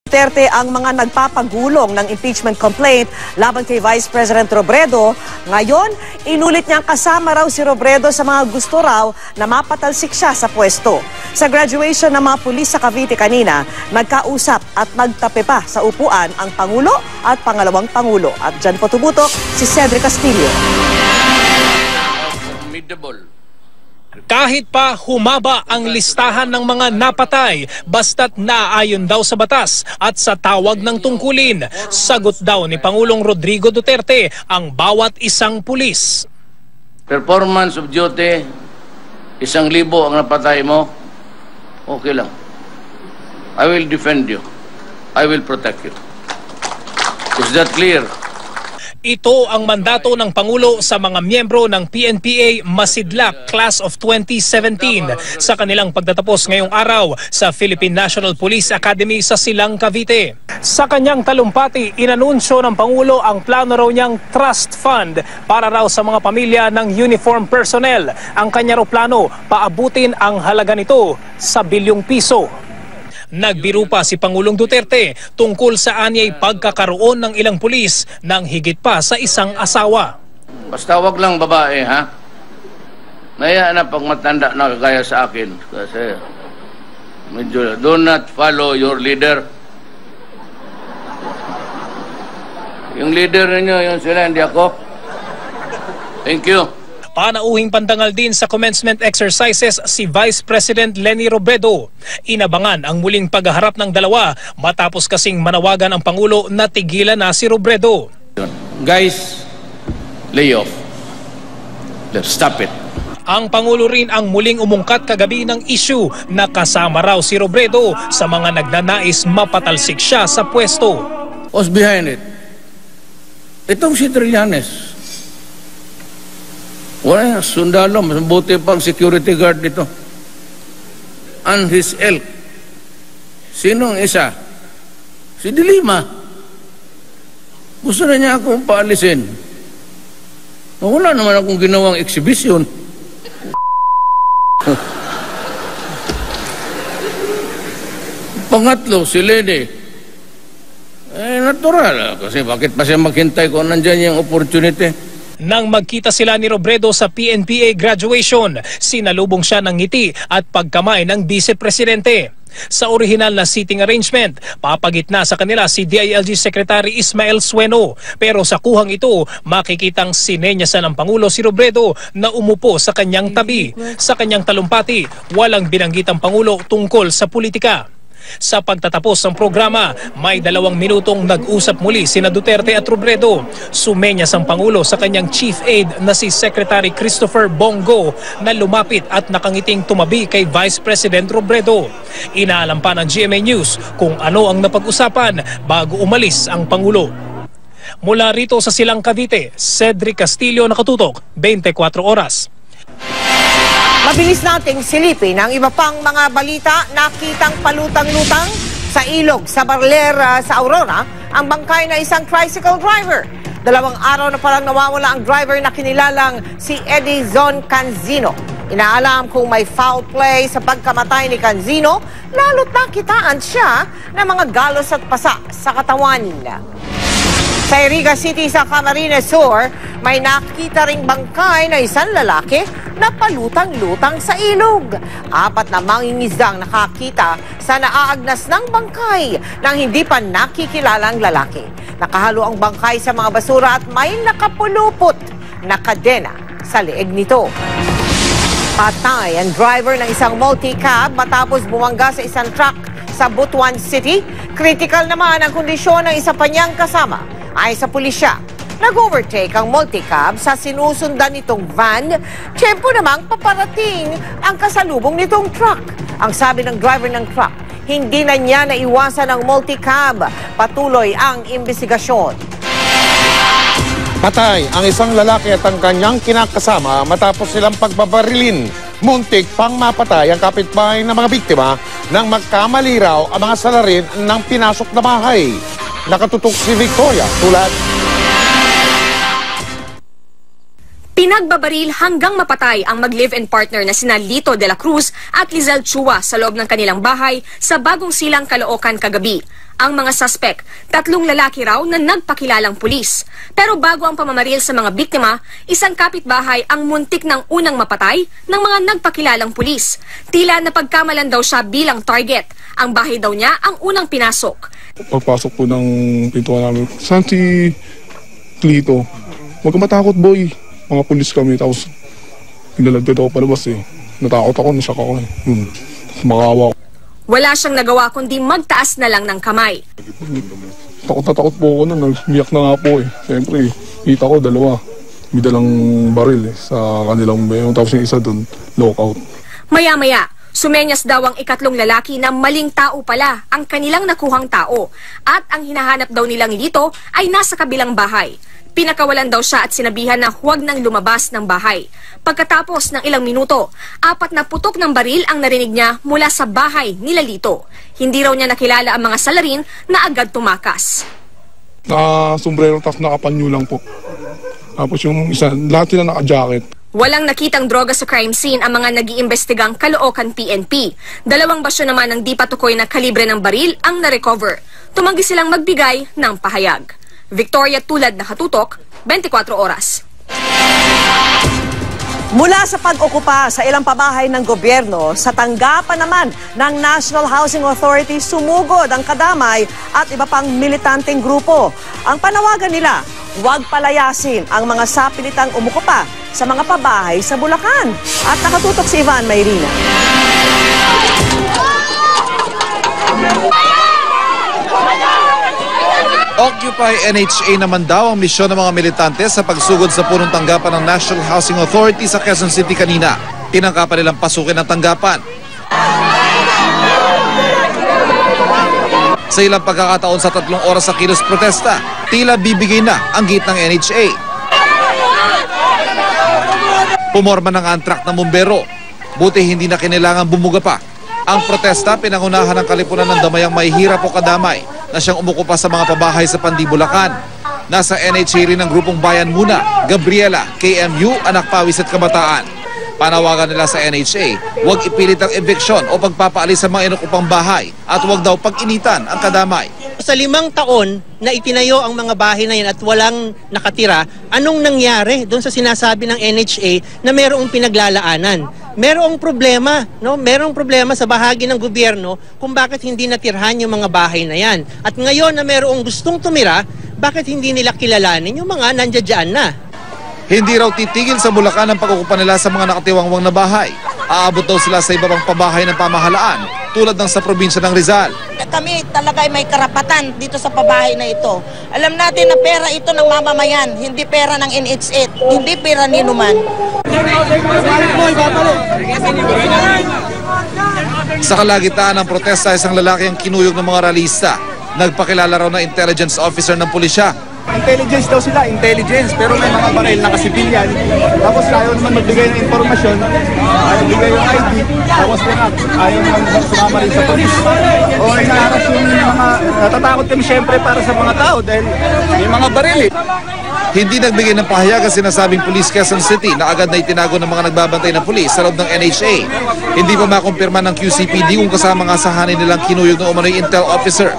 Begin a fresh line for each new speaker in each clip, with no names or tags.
Duterte ang mga nagpapagulong ng impeachment complaint laban kay Vice President Robredo. Ngayon, inulit niyang kasama raw si Robredo sa mga gusto raw na mapatalsik siya sa pwesto. Sa graduation ng mga pulis sa Cavite kanina, nagkausap at nagtape pa sa upuan ang Pangulo at Pangalawang Pangulo. At dyan po tumutok si Cedric Castillo.
Kahit pa humaba ang listahan ng mga napatay, basta't naayon daw sa batas at sa tawag ng tungkulin, sagot daw ni Pangulong Rodrigo Duterte ang bawat isang pulis.
Performance of duty, 1,000 ang napatay mo, okay lang. I will defend you. I will protect you. Is that clear?
Ito ang mandato ng Pangulo sa mga miyembro ng PNPA Masidlak Class of 2017 sa kanilang pagtatapos ngayong araw sa Philippine National Police Academy sa Silang, Cavite. Sa kanyang talumpati, inanunsyo ng Pangulo ang plano raw niyang trust fund para raw sa mga pamilya ng uniform personnel. Ang kanya raw plano, paabutin ang halaga nito sa bilyong piso. Nagbiro pa si Pangulong Duterte tungkol sa anyay pagkakaroon ng ilang pulis ng higit pa sa isang asawa.
Basta wag lang babae, ha? Naya na pag matanda na kagaya sa akin. Kasi medyo, do not follow your leader. Yung leader ninyo, yun sila, hindi ako. Thank you.
Panauhing pandangal din sa commencement exercises si Vice President Leni Robredo. Inabangan ang muling paghaharap ng dalawa matapos kasing manawagan ang Pangulo na tigilan na si Robredo.
Guys, lay off. Let's stop it.
Ang Pangulo rin ang muling umungkat kagabi ng issue na kasama raw si Robredo sa mga nagnanais mapatalsik siya sa pwesto.
What's behind it? Itong si Trillanes. Wala, sundalo, mas mabuti pang security guard dito. And his elk. Sino ang isa? Si Dilima. Gusto na niya akong paalisin. Wala naman akong ginawang exhibition. Pangatlo, si Leni. Natural. Kasi bakit pa siya maghintay kung nandyan yung opportunity?
Nang magkita sila ni Robredo sa PNPA graduation, sinalubong siya ng ngiti at pagkamay ng Vice Presidente. Sa orihinal na seating arrangement, papagitna sa kanila si DILG Secretary Ismael Sueno. Pero sa kuhang ito, makikitang sinenyasan ng Pangulo si Robredo na umupo sa kanyang tabi. Sa kanyang talumpati, walang binanggit ang Pangulo tungkol sa politika. Sa pagtatapos ng programa, may 2 minutong nag-usap muli sina Duterte at Robredo. Sumenyas ang Pangulo sa kanyang chief aide na si Secretary Christopher Bongo na lumapit at nakangiting tumabi kay Vice President Robredo. Inaalam pa ng GMA News kung ano ang napag-usapan bago umalis ang Pangulo. Mula rito sa Silang, Cavite, Cedric Castillo, nakatutok, 24 oras.
Mabilis nating silipin ang iba pang mga balita. Nakitang palutang-lutang sa ilog sa Baler sa Aurora ang bangkay na isang tricycle driver. 2 araw na palang nawawala ang driver na kinilalang si Edison Canzino. Inaalam kung may foul play sa pagkamatay ni Canzino, lalo't nakitaan siya ng mga galos at pasa sa katawan. Sa Iriga City sa Camarines Sur, may nakita ring bangkay na isang lalaki na palutang-lutang sa ilog. 4 na mangingisdang nakakita sa naaagnas ng bangkay ng hindi pa nakikilalang lalaki. Nakahalo ang bangkay sa mga basura at may nakapulupot na kadena sa leeg nito. Patay ang driver ng isang multi-cab matapos bumangga sa isang truck sa Butuan City. Critical naman ang kondisyon ng isa pa niyang kasama. Ay sa pulisya, nag-overtake ang multicab sa sinusundan nitong van. Tiyempo namang paparating ang kasalubong nitong truck. Ang sabi ng driver ng truck, hindi na niya naiwasan ang multicab. Patuloy ang investigasyon.
Patay ang isang lalaki at ang kanyang kinakasama matapos silang pagbabarilin. Muntik pang mapatay ang kapitbahay ng mga biktima nang magkamali raw ang mga salarin ng pinasok na bahay. Nakatutok si Victoria, tulad.
Pinagbabaril hanggang mapatay ang mag-live-in partner na sina Lito de la Cruz at Lizelle Chua sa loob ng kanilang bahay sa Bagong Silang, Caloocan kagabi. Ang mga suspect, 3 lalaki raw na nagpakilalang pulis. Pero bago ang pamamaril sa mga biktima, isang kapitbahay ang muntik ng unang mapatay ng mga nagpakilalang pulis. Tila napagkamalan daw siya bilang target. Ang bahay daw niya ang unang pinasok.
Pagpasok po ng pintuan namin, saan si Lito? Huwag ka matakot, boy. Mga pulis kami, tapos pinalagdad ako palabas eh. Natakot ako, nasyak ako eh. Makawa ako.
Wala siyang nagawa kundi magtaas na lang ng kamay.
Takot na takot po ako nun, nagmiyak na nga po eh. Siyempre, kita ko 2. May dalang baril eh, sa kanilang bayo. Tapos yung isa dun, lockout.
Maya-maya, sumenyas daw ang ikatlong lalaki na maling tao pala ang kanilang nakuhang tao. At ang hinahanap daw nilang Lito ay nasa kabilang bahay. Pinakawalan daw siya at sinabihan na huwag nang lumabas ng bahay. Pagkatapos ng ilang minuto, 4 na putok ng baril ang narinig niya mula sa bahay nila Lito. Hindi raw niya nakilala ang mga salarin na agad tumakas.
Sombrero tapos nakapanyo lang po. Tapos yung isa, lahat sila naka-jacket.
Walang nakitang droga sa crime scene ang mga nag-iimbestigang Caloocan PNP. 2 basyo naman ng di patukoy na kalibre ng baril ang na-recover. Tumanggi silang magbigay ng pahayag. Victoria Tulad, Nakatutok, 24 Oras.
Mula sa pag-okupa sa ilang pabahay ng gobyerno, sa tanggapan naman ng National Housing Authority, sumugod ang kadamay at iba pang militanteng grupo. Ang panawagan nila, huwag palayasin ang mga sapilitang umukupa sa mga pabahay sa Bulacan. At nakatutok si Ivan Mayrina.
Occupy NHA naman daw ang misyon ng mga militante sa pagsugod sa punong tanggapan ng National Housing Authority sa Quezon City kanina. Tinangkapan nilang pasukin ang tanggapan. Sa ilang pagkakataon sa 3 oras sa kilos protesta, tila bibigay na ang gate ng NHA. Pumorma ng antrak ng bumbero. Buti hindi na kinailangan bumuga pa. Ang protesta pinangunahan ng kalipunan ng damayang may hirap o kadamay na siyang umukupa sa mga pabahay sa Pandibulacan. Nasa NHA rin ang grupong Bayan Muna, Gabriela, KMU, Anak Pawis at Kabataan. Panawagan nila sa NHA, huwag ipilit ang eviction o pagpapaalis sa mga inukupang bahay at huwag daw pag-initan ang kadamay.
Sa 5 taon na itinayo ang mga bahay na yan at walang nakatira, anong nangyari doon sa sinasabi ng NHA na mayroong pinaglalaanan? Merong problema, no? Merong problema sa bahagi ng gobyerno kung bakit hindi natirhan yung mga bahay na yan. At ngayon na merong gustong tumira, bakit hindi nila kilalanin yung mga nandiyan na?
Hindi raw titigil sa Bulacan ang pag-ukupa nila sa mga nakatiwangwang na bahay. Aabot daw sila sa iba pang pabahay ng pamahalaan, tulad ng sa probinsya ng Rizal.
Kami talaga ay may karapatan dito sa pabahay na ito. Alam natin na pera ito ng mamamayan, hindi pera ng NHA, hindi pera ni Numan.
Sa kalagitnaan ng protesta, isang lalaki ang kinuyog ng mga ralista. Nagpakilala raw na intelligence officer ng pulisya.
Intelligence daw sila, intelligence, pero may mga baril na kasibilyan. Tapos ayaw naman magbigay ng informasyon, ayaw magbigay yung ID, tapos ayaw naman sumama rin sa polis. O inaharas yung mga, natatakot kami syempre para sa mga tao dahil may mga baril eh.
Hindi nagbigay ng pahayag ang sinasabing Police Quezon City na agad na itinago ng mga nagbabantay ng pulis sa loob ng NHA. Hindi pa makumpirma ng QCPD kung kasama nga sa hanin nilang kinuyog ng umano'y intel officer.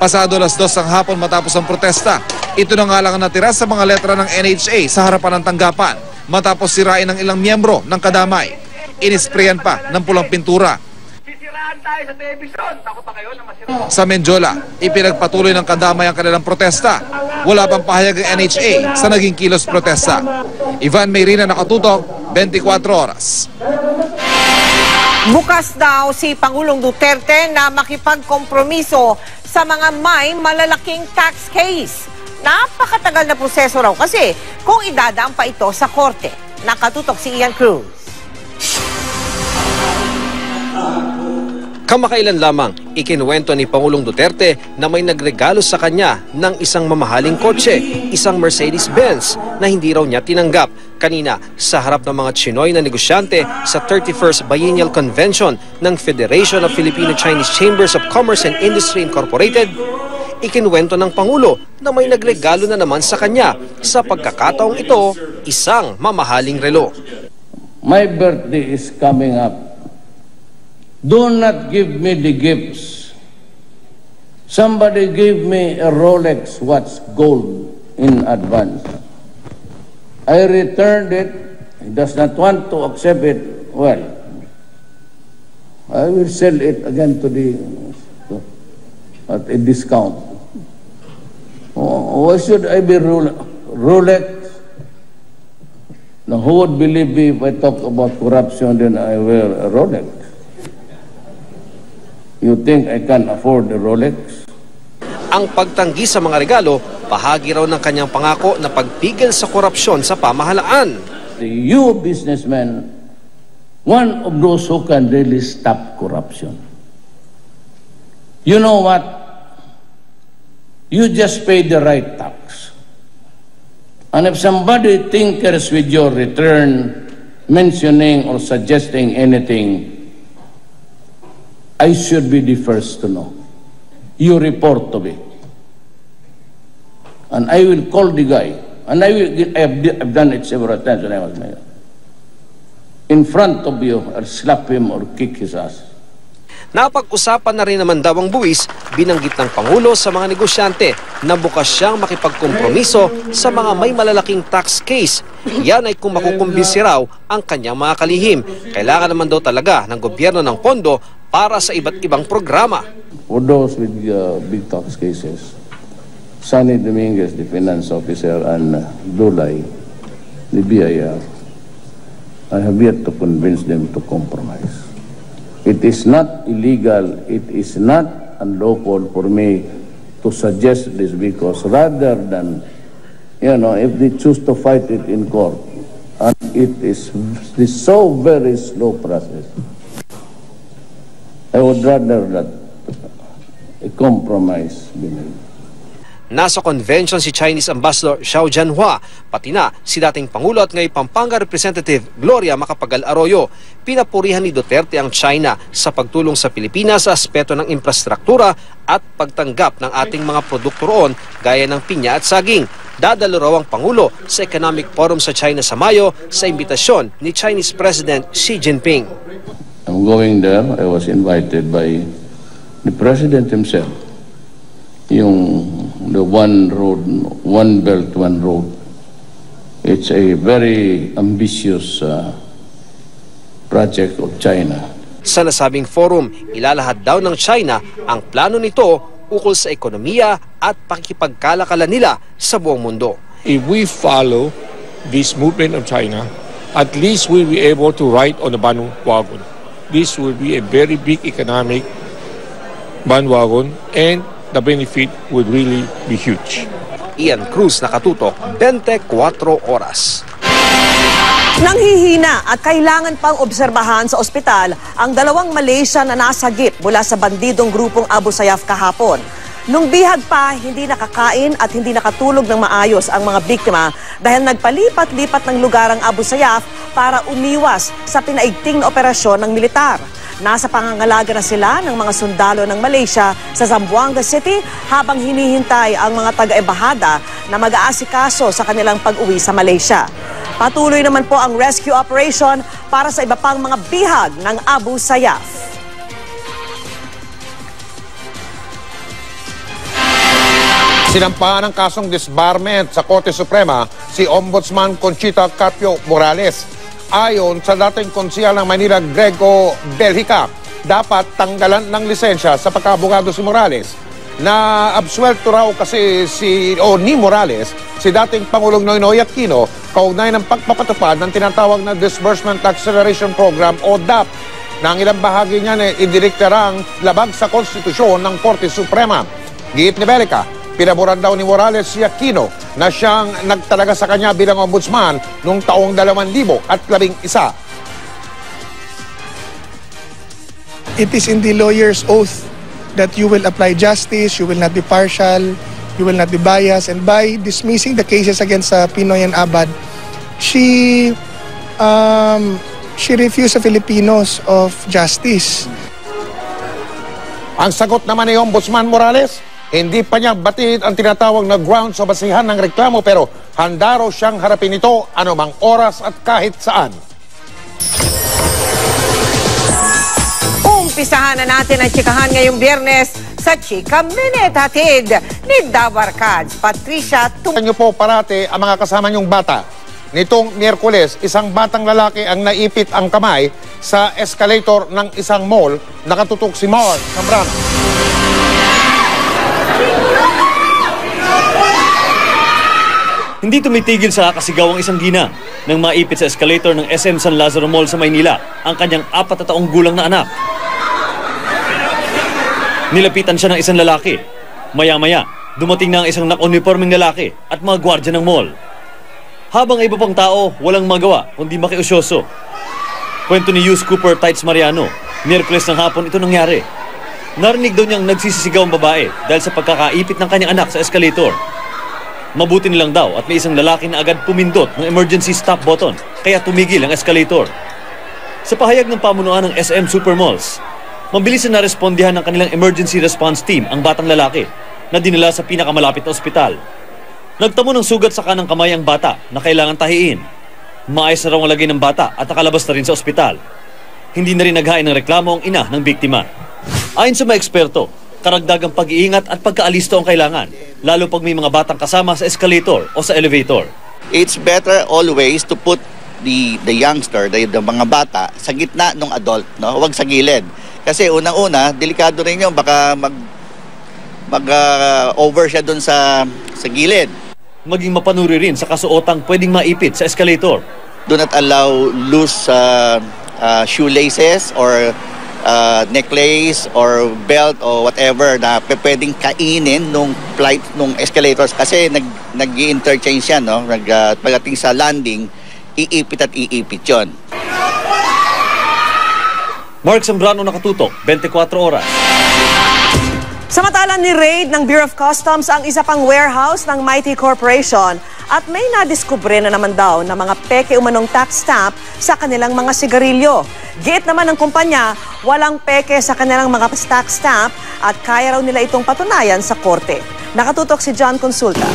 Pasado 2:00 ang hapon matapos ang protesta. Ito na nga lang ang natira sa mga letra ng NHA sa harapan ng tanggapan matapos sirain ng ilang miyembro ng kadamay. Inisprayan pa ng pulang pintura. Sa Menjola, ipinagpatuloy ng kadamay ang kanilang protesta. Wala pang pahayag ang NHA sa naging kilos protesta. Ivan Mayrina, Nakatutok, 24 Oras.
Bukas daw si Pangulong Duterte na makipagkompromiso sa mga may malalaking tax case. Napakatagal na proseso raw kasi kung idadaan pa ito sa korte. Nakatutok si Ian Cruz.
Kamakailan lamang, ikinuwento ni Pangulong Duterte na may nagregalo sa kanya ng isang mamahaling kotse, isang Mercedes-Benz na hindi raw niya tinanggap. Kanina, sa harap ng mga Chinoy na negosyante sa 31st Biennial Convention ng Federation of Filipino-Chinese Chambers of Commerce and Industry Incorporated, Ikinuwento ng Pangulo na may nagregalo na naman sa kanya. Sa pagkakataong ito, isang mamahaling relo.
My birthday is coming up. Do not give me the gifts. Somebody gave me a Rolex watch gold in advance. I returned it. He does not want to accept it. Well, I will sell it again at a discount. Why should I be Rolex? Now, who would believe me if I talk about corruption, then I wear a Rolex? You think I can afford a Rolex?
Ang pagtanggi sa mga regalo, bahagi raw ng kanyang pangako na pagpigil sa korupsyon sa pamahalaan.
You businessmen, one of those who can really stop corruption. You know what? You just pay the right tax. And if somebody tinkers with your return, mentioning or suggesting anything, I should be the first to know. You report to me. And I will call the guy. And I've done it several times when I was mayor. In front of you, I'll slap him or kick his ass.
Napag-usapan na rin naman daw ang buwis, binanggit ng Pangulo sa mga negosyante na bukas siyang makipagkompromiso sa mga may malalaking tax case. Yan ay kung makukumbinsi raw ang kanyang mga kalihim. Kailangan naman daw talaga ng gobyerno ng pondo para sa iba't ibang programa.
For those with big tax cases, Sonny Dominguez, the finance officer, and Dulay, the BIR, I have yet to convince them to compromise. It is not illegal, it is not unlawful for me to suggest this, because rather than, if they choose to fight it in court, and it is so very slow process, I would rather that a compromise be made.
Nasa convention si Chinese Ambassador Xiao Jianhua, pati na si dating Pangulo at ngayon Pampanga Representative Gloria Macapagal Arroyo. Pinapurihan ni Duterte ang China sa pagtulong sa Pilipinas sa aspeto ng infrastruktura at pagtanggap ng ating mga produkto roon gaya ng pinya at saging. Dadalo raw ang Pangulo sa Economic Forum sa China sa Mayo sa imbitasyon ni Chinese President Xi Jinping.
I'm going there. I was invited by the President himself. The one road, one belt, one road. It's a very ambitious project of China.
Sa nasabing forum, ilalahad daw ng China ang plano nito ukol sa ekonomiya at pakikipagkalakalan nila sa buong mundo.
If we follow this movement of China, at least we'll be able to ride on the bandwagon. This will be a very big economic bandwagon, and the benefit would really be huge.
Ian Cruz, nakatutok, 24 oras.
Nanghihina at kailangan pang obserbahan sa ospital ang dalawang Malaysian na nasagip mula sa bandidong grupong Abu Sayyaf kahapon. Nung bihag pa, hindi nakakain at hindi nakatulog ng maayos ang mga biktima dahil nagpalipat-lipat ng lugar ang Abu Sayyaf para umiwas sa pinaigting na operasyon ng militar. Nasa pangangalaga na sila ng mga sundalo ng Malaysia sa Zamboanga City habang hinihintay ang mga taga-embahada na mag-aasikaso sa kanilang pag-uwi sa Malaysia. Patuloy naman po ang rescue operation para sa iba pang mga bihag ng Abu Sayyaf.
Sinampahan ng kasong disbarment sa Korte Suprema si Ombudsman Conchita Carpio Morales. Ayon sa dating konsehal ng Manila Grego Belhica, dapat tanggalan ng lisensya sa pagkaabogado si Morales. Na absuelto raw kasi ni Morales si dating Pangulong Noynoy Aquino kaugnay ng pagpapatupad ng tinatawag na Disbursement Acceleration Program o DAP na ang ilang bahagi niya na idirektarang labag sa konstitusyon ng Korte Suprema. Giit ni Belhica, pinaboran daw ni Morales si Aquino na siyang nagtalaga sa kanya bilang ombudsman noong taong 2011.
It is in the lawyer's oath that you will apply justice, you will not be partial, you will not be biased, and by dismissing the cases against Pinoy and Abad, she refused the Filipinos of justice.
Ang sagot naman ni Ombudsman Morales, Hindi pa niya batid ang tinatawag na grounds o basihan ng reklamo pero handa raw siyang harapin ito anumang oras at kahit saan.
Umpisahan na natin ang chikahan ngayong Biyernes sa Chika Minute. Hatid ni Dabarkads, Patricia
Niyo po parati ang mga kasama niyong bata. Nitong Miyerkules, isang batang lalaki ang naipit ang kamay sa escalator ng isang mall. Nakatutok si Mark Zambrano.
Hindi tumitigil sa kasigaw ang isang gina nang maipit sa escalator ng SM San Lazaro Mall sa Maynila ang kanyang 4 na taong gulang na anak. Nilapitan siya ng isang lalaki. Maya-maya, dumating na ang isang naka-uniforming lalaki at mga gwardya ng mall. Habang iba pang tao, walang magawa kundi makiusyoso. Kwento ni Yus Cooper Tights Mariano, Miyerkules ng hapon ito nangyari. Narinig daw niyang nagsisisigaw ang babae dahil sa pagkakaipit ng kanyang anak sa escalator. Mabuti nilang daw at may isang lalaki na agad pumindot ng emergency stop button kaya tumigil ang escalator. Sa pahayag ng pamunuan ng SM Supermalls, mabilis na narespondihan ng kanilang emergency response team ang batang lalaki na dinala sa pinakamalapit na ospital. Nagtamo ng sugat sa kanang kamay ang bata na kailangan tahiin. Maayos na raw ang lagay ng bata at nakalabas na rin sa ospital. Hindi na rin naghain ng reklamo ang ina ng biktima. Ayon sa mga eksperto, karagdagang pag-iingat at pagkaalisto ang kailangan, lalo pag may mga batang kasama sa escalator o sa elevator.
It's better always to put the youngster, the mga bata, sa gitna ng adult, no? Huwag sa gilid. Kasi unang-una, delikado rin yun, baka mag-over siya dun sa gilid.
Maging mapanuri rin sa kasuotang pwedeng maipit sa escalator.
Do not allow loose shoelaces or necklace or belt or whatever na pwedeng kainin nung flight nung escalators kasi nag-i-interchange yan, no? Pagdating sa landing, iipit at iipit yon.
Mark Zambrano, nakatutok, 24 oras.
Samantala ni-raid ng Bureau of Customs ang isa pang warehouse ng Mighty Corporation at may nadiskubre na naman daw na mga peke umanong tax stamp sa kanilang mga sigarilyo. Giit naman ng kumpanya, walang peke sa kanilang mga tax stamp at kaya raw nila itong patunayan sa korte. Nakatutok si John Consulta.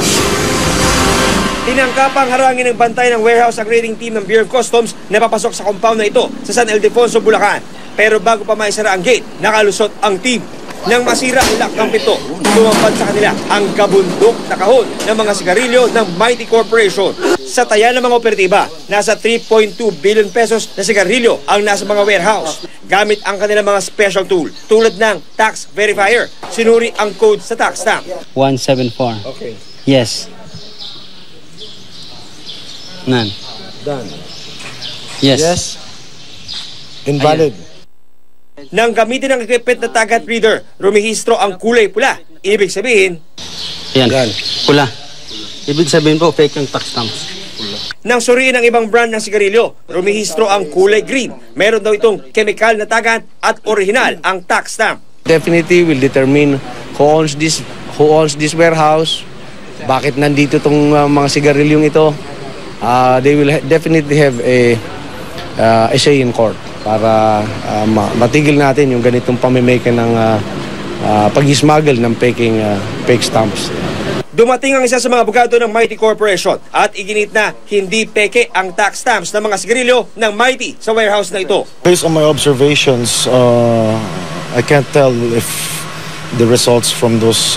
Tinangkapang harangin ng bantay ng warehouse ang raiding team ng Bureau of Customs na papasok sa compound na ito sa San Ildefonso, Bulacan. Pero bago pa maisara ang gate, nakalusot ang team. Nang masira ang lock ng pinto, tumambad sa kanila ang kabundok na kahon ng mga sigarilyo ng Mighty Corporation. Sa taya ng mga operatiba, nasa 3.2 billion pesos na sigarilyo ang nasa mga warehouse. Gamit ang kanilang mga special tool, tulad ng tax verifier, sinuri ang code sa tax stamp.
174.
Okay.
Yes. None.
Done.
Yes.
Yes.
Invalid.
Nang gamitin ang equipment na tag reader, rumihistro ang kulay pula. Ibig sabihin,
Yan. Pula. Ibig sabihin po, fake yung tax stamps.
nang suriin ang ibang brand ng sigarilyo, rumihistro ang kulay green. Meron daw itong chemical na tagat at original ang tax stamp.
Definitely will determine who owns this warehouse, bakit nandito tong mga sigarilyong ito. They will definitely have a say in court para matigil natin yung ganitong pamimeke ng pag-smuggle ng fake stamps.
Dumating ang isa sa mga abogado ng Mighty Corporation at iginit na hindi peke ang tax stamps ng mga sigarilyo ng Mighty sa warehouse na ito.
Based on my observations, I can't tell if the results from those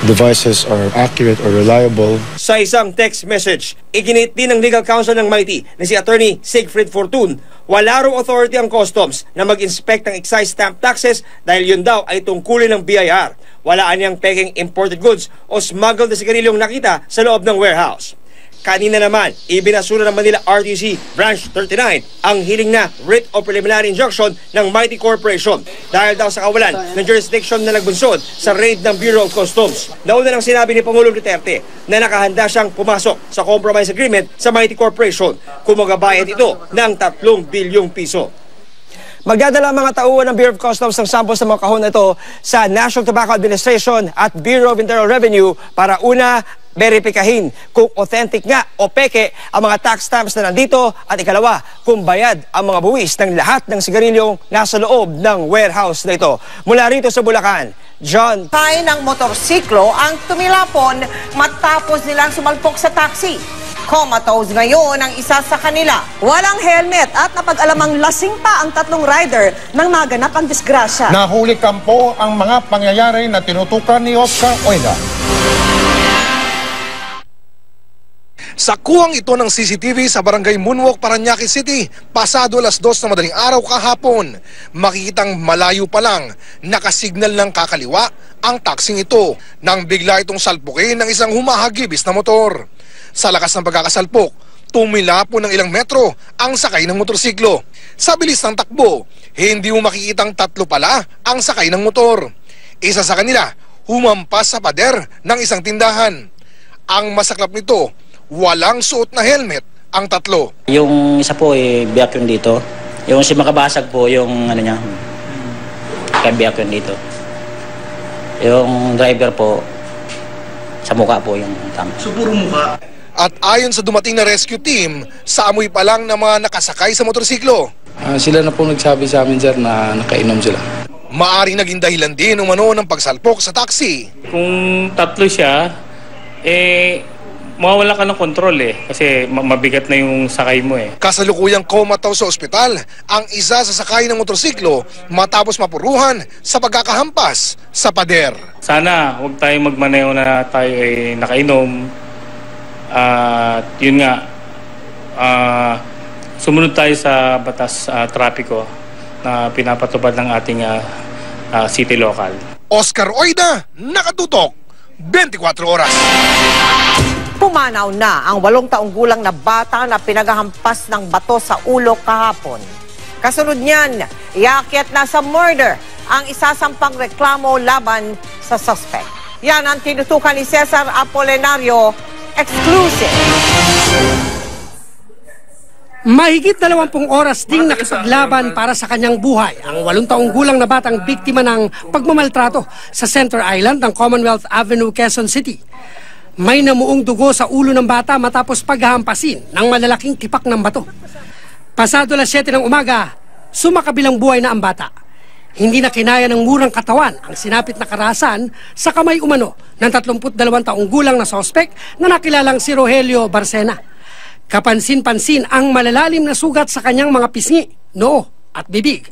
devices are accurate or reliable.
Sa isang text message, iginit din ng legal counsel ng Mighty na si Attorney Siegfried Fortun, wala raw authority ang customs na mag-inspect ng excise stamp taxes dahil yun daw ay tungkulin ng BIR. Walaan niyang peking imported goods o smuggled na sigarilyong nakita sa loob ng warehouse. Kanina naman, ibinasura ng Manila RTC Branch 39 ang hiling na writ o preliminary injunction ng Mighty Corporation dahil daw sa kawalan ng jurisdiction na nagbunsod sa raid ng Bureau of Customs. Nauna nang sinabi ni Pangulong Duterte na nakahanda siyang pumasok sa compromise agreement sa Mighty Corporation kung magabayad ito ng 3 bilyong piso. Magdadala ang mga tauhan ng Bureau of Customs ng samples ng mga kahon na ito sa National Tobacco Administration at Bureau of Internal Revenue para una, beripikahin kung authentic nga o peke ang mga tax stamps na nandito at ikalawa, kung bayad ang mga buwis ng lahat ng sigarilyong nasa loob ng warehouse na ito. Mula rito sa Bulacan,
John, kay ng motorsiklo ang tumilapon matapos nilang sumalpok sa taxi. Comatose ngayon ang isa sa kanila.
Walang helmet at napag-alamang lasing pa ang tatlong rider nang maganap ang disgrasya.
Nahuli kampo ang mga pangyayari na tinutukan ni Oscar Oida.
Sa kuwang ito ng CCTV sa Barangay Moonwalk, Parañaque City, pasado alas 2 na madaling araw kahapon, makikitang malayo pa lang nakasignal ng kakaliwa ang taksing ito nang bigla itong salpukin ng isang humahagibis na motor. Sa lakas ng pagkakasalpok, tumilapon ng ilang metro ang sakay ng motorsiklo. Sa bilis ng takbo, hindi mo makikitang tatlo pala ang sakay ng motor. Isa sa kanila, humampas sa pader ng isang tindahan. Ang masaklap nito, walang suot na helmet ang tatlo.
Yung isa po biyak yun dito. Yung si makabasag po yung ano niya, kaya biyak yun dito. Yung driver po, sa mukha po yung tama. So puro mukha?
At ayon sa dumating na rescue team, sa amoy pa lang ng mga nakasakay sa motorsiklo.
Sila na po nagsabi sa amin, sir, na nakainom sila.
Maaring naging dahilan din umano ng pagsalpok sa taxi.
Kung tatlo siya, mawawala ka ng kontrol kasi mabigat na yung sakay mo
Kasalukuyang comatose sa ospital ang isa sa sakay ng motorsiklo matapos mapuruhan sa pagkakahampas sa pader.
Sana huwag tayong magmaneho na tayo nakainom. At yun nga, sumunod tayo sa batas trapiko na pinapatupad ng ating city local.
Oscar Oida, nakatutok, 24 oras.
Pumanaw na ang 8 taong gulang na bata na pinaghahampas ng bato sa ulo kahapon. Kasunod niyan, iakyat na sa murder ang isasampang reklamo laban sa suspect. Yan ang tinutukan ni Cesar Apolinario, exclusive.
Mahigit 20 oras ding nakipaglaban para sa kanyang buhay ang 8 taong gulang na batang biktima ng pagmamaltrato sa Center Island ng Commonwealth Avenue, Quezon City. May namuong dugo sa ulo ng bata matapos paghahampasin ng malalaking tipak ng bato. Pasado alas 7 ng umaga, sumakabilang buhay na ang bata. Hindi na kinaya ng murang katawan ang sinapit na karahasan sa kamay umano ng 32 taong gulang na sospek na nakilalang si Rogelio Barcena. Kapansin-pansin ang malalalim na sugat sa kanyang mga pisngi, noo at bibig.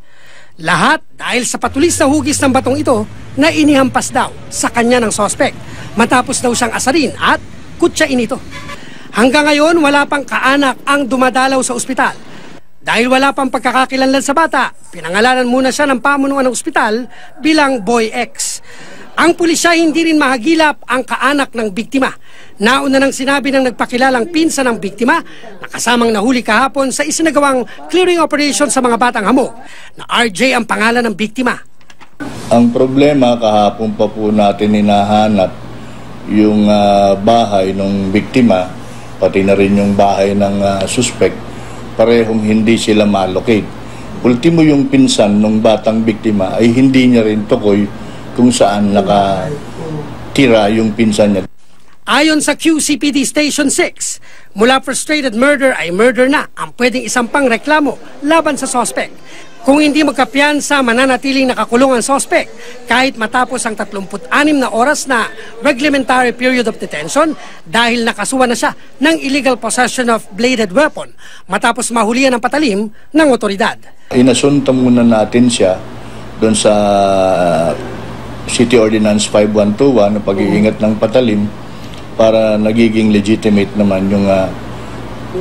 Lahat dahil sa patulis na hugis ng batong ito na inihampas daw sa kanya ng sospek matapos daw siyang asarin at kutsain ito. Hanggang ngayon wala pang kaanak ang dumadalaw sa ospital. Dahil wala pang pagkakakilanlan sa bata, pinangalanan muna siya ng pamunuan ng ospital bilang Boy X. Ang pulisya hindi rin mahagilap ang kaanak ng biktima. Nauna nang sinabi ng nagpakilalang pinsan ng biktima na kasamang nahuli kahapon sa isinagawang clearing operation sa mga batang hamog na RJ ang pangalan ng biktima.
Ang problema, kahapon pa po natin hinahanap yung bahay ng biktima, pati na rin yung bahay ng suspect, parehong hindi sila malocate. Ultimo yung pinsan ng batang biktima ay hindi niya rin tukoy kung saan nakatira yung pinsan niya.
Ayon sa QCPD Station 6, mula frustrated murder ay murder na ang pwedeng isampang reklamo laban sa sospek. Kung hindi magkapiyansa, mananatiling nakakulong ang sospek kahit matapos ang 36 na oras na reglementary period of detention dahil nakasuhan na siya ng illegal possession of bladed weapon matapos mahulihan ng patalim ng otoridad.
Inasunta muna natin siya doon sa City Ordinance 5121 na pag-iingat ng patalim para nagiging legitimate naman yung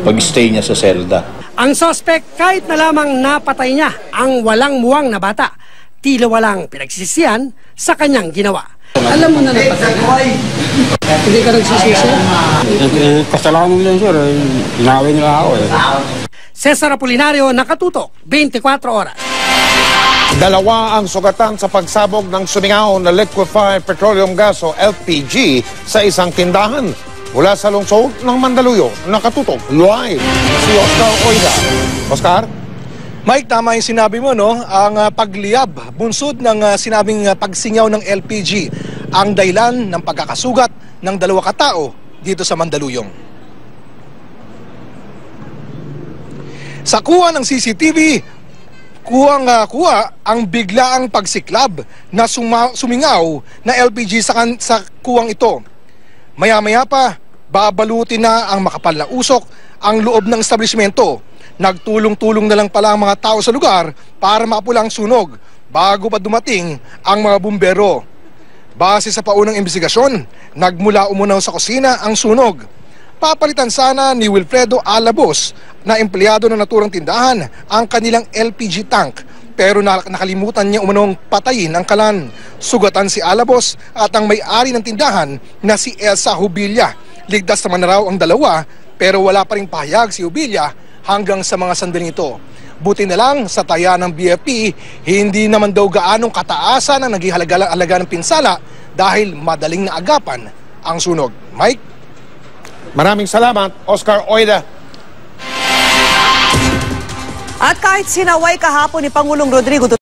pag-stay niya sa selda.
Ang suspect kahit na lamang napatay niya ang walang muwang na bata, tila walang pinagsisihan sa kanyang ginawa. Alam mo na napatay. Hindi ka nagsisisi?
Kasalanan nila sir, inaway nila ako
Cesar Apolinario, nakatutok, 24 oras.
Dalawa ang sugatan sa pagsabog ng sumingaw na liquefied petroleum gas o LPG sa isang tindahan. Mula sa lungsod ng Mandaluyong, nakatutok live si Oscar Oida. Oscar?
Mike, tama yung sinabi mo, no? Ang pagliyab, bunsod ng sinabing pagsingaw ng LPG, ang dahilan ng pagkakasugat ng 2 katao dito sa Mandaluyong. Sa kuha ng CCTV, Kuwang-kuwa ang biglaang pagsiklab na sumingaw na LPG sa kuwang ito. Maya-maya pa, babalutin na ang makapal na usok ang loob ng establishmento. Nagtulong-tulong na lang pala ang mga tao sa lugar para mapulang sunog bago pa dumating ang mga bumbero. Base sa paunang investigasyon, nagmula umunaw sa kusina ang sunog. Papalitan sana ni Wilfredo Alabos na empleyado ng naturang tindahan ang kanilang LPG tank, pero nakalimutan niya umunong patayin ang kalan. Sugatan si Alabos at ang may-ari ng tindahan na si Elsa Hubilla. Ligtas naman na raw ang dalawa, pero wala pa ring pahayag si Hubilla hanggang sa mga sandaling ito. Buti na lang sa taya ng BFP, hindi naman daw gaanong kataasan ang naging halaga ng pinsala dahil madaling naagapan ang sunog. Mike?
Maraming salamat, Oscar Oida.
At kahit sinaway kahapon ni Pangulong Rodrigo